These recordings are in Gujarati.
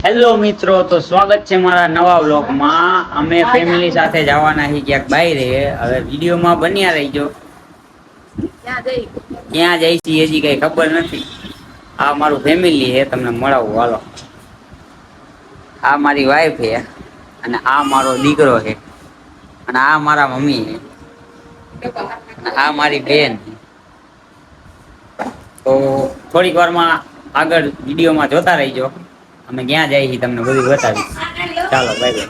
હેલો મિત્રો, તો સ્વાગત છે મારા નવા વ્લોગમાં। અમે ફેમિલી સાથે જવાના છીએ ક્યાંક બહાર। હવે વિડીયોમાં બન્યા રહીજો। ક્યાં જાય છે હજી કઈ ખબર નથી। આ મારું ફેમિલી છે, તમને મળાવું હાલો। આ મારી વાઈફ છે અને આ મારો દીકરો છે અને આ મારા મમ્મી છે અને આ મારી બેન। તો થોડીક વારમાં આગળ વિડીયોમાં જોતા રહીજો। અમે ક્યાં જાય છીએ તમને બધું બતાવીશ। ચાલો બાય બાય।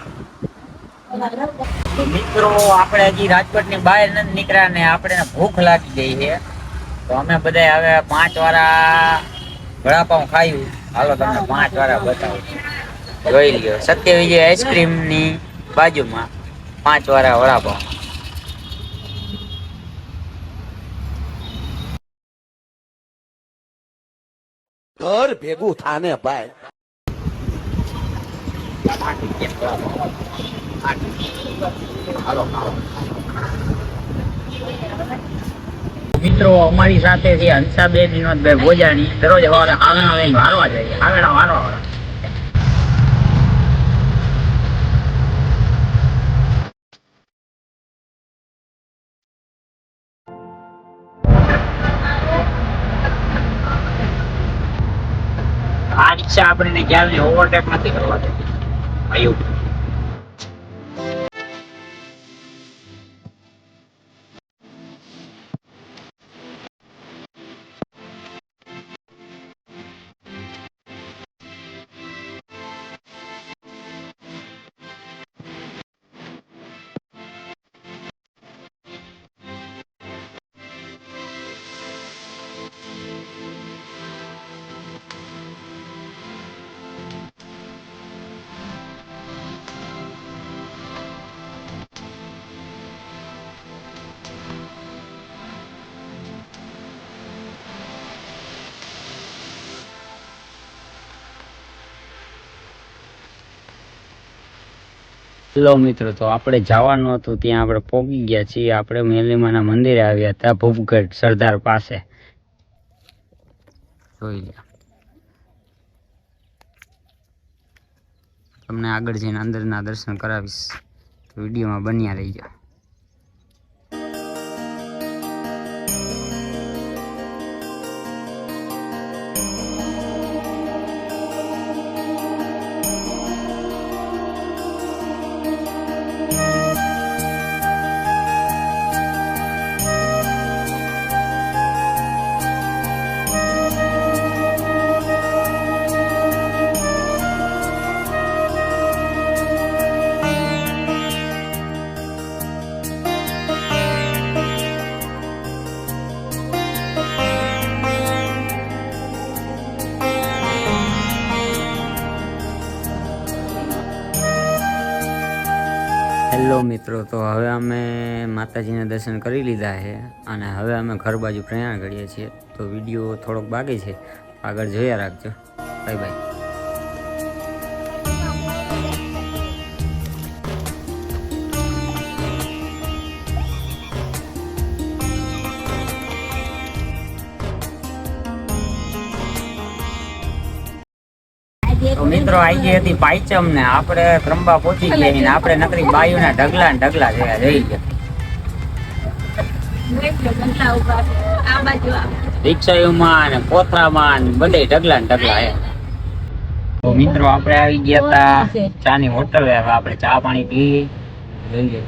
મિત્રો, આપણે હજી રાજકોટ ની બહાર નથી નીકળ્યા ને આપણે ભૂખ લાગી ગઈ છે। તો અમે બધા હવે 5 વાળા વડાપાઉં ખાયું। હાલો તમને 5 વાળા બતાવું। જોઈ લ્યો, સત્ય વિજય આઈસ્ક્રીમ ની બાજુમાં 5 વાળા વડાપાઉં। ઘર ભેગું થાને ભાઈ। મિત્રો, અમારી સાથે છે હંસાબેન વિનોદભાઈ ભોજાણી। દરરોજ સવારે આંગણા લઈને વારવા જાય, આંગણા વારવા। આ રિક્ષા આપણને ક્યારની ઓવરટેક નથી કરવા દેતી। આયુ હેલો મિત્રો, તો આપણે જવાનું હતું ત્યાં આપણે પહોંચી ગયા છીએ। આપણે મેલીમાના મંદિરે આવ્યા હતા, ભૂપગઢ સરદાર પાસે। જોઈ લો, તમને આગળ જઈને અંદરના દર્શન કરાવીશ, તો વિડીયોમાં બન્યા રહીજો। હેલો મિત્રો, તો હવે અમે માતાજીના દર્શન કરી લીધા છે અને હવે અમે ઘર બાજુ પ્રયાણ કરીએ છીએ। તો વિડીયો થોડોક બાકી છે, આગળ જોયા રાખજો। Bye bye. તો મિત્રો, આવી ગઈ હતી પાંચમ ને આપણે ત્રંબા પહોંચી ગયા ને આપણે નકરી બાયુના ઢગલા ને ઢગલા જોયા। જઈ ગયા રિક્ષાઓમાં અને કોથરામાં બધે ઢગલા ને ઢગલા હે। તો મિત્રો, આપણે આવી ગયા હતા ચાની હોટલે। હવે આપણે ચા પાણી પી લઈએ।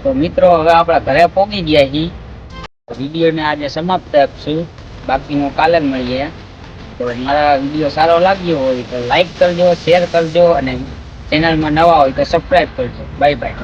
તો મિત્રો, હવે આપણા ઘરે પહોંચી ગયા છીએ। વિડીયોને આજે સમાપ્ત આપશું, બાકીનું કાલે મળીએ। તો મારા વિડીયો સારો લાગ્યો હોય તો લાઈક કરજો, શેર કરજો અને ચેનલમાં નવા હોય તો સબસ્ક્રાઇબ કરજો। Bye bye.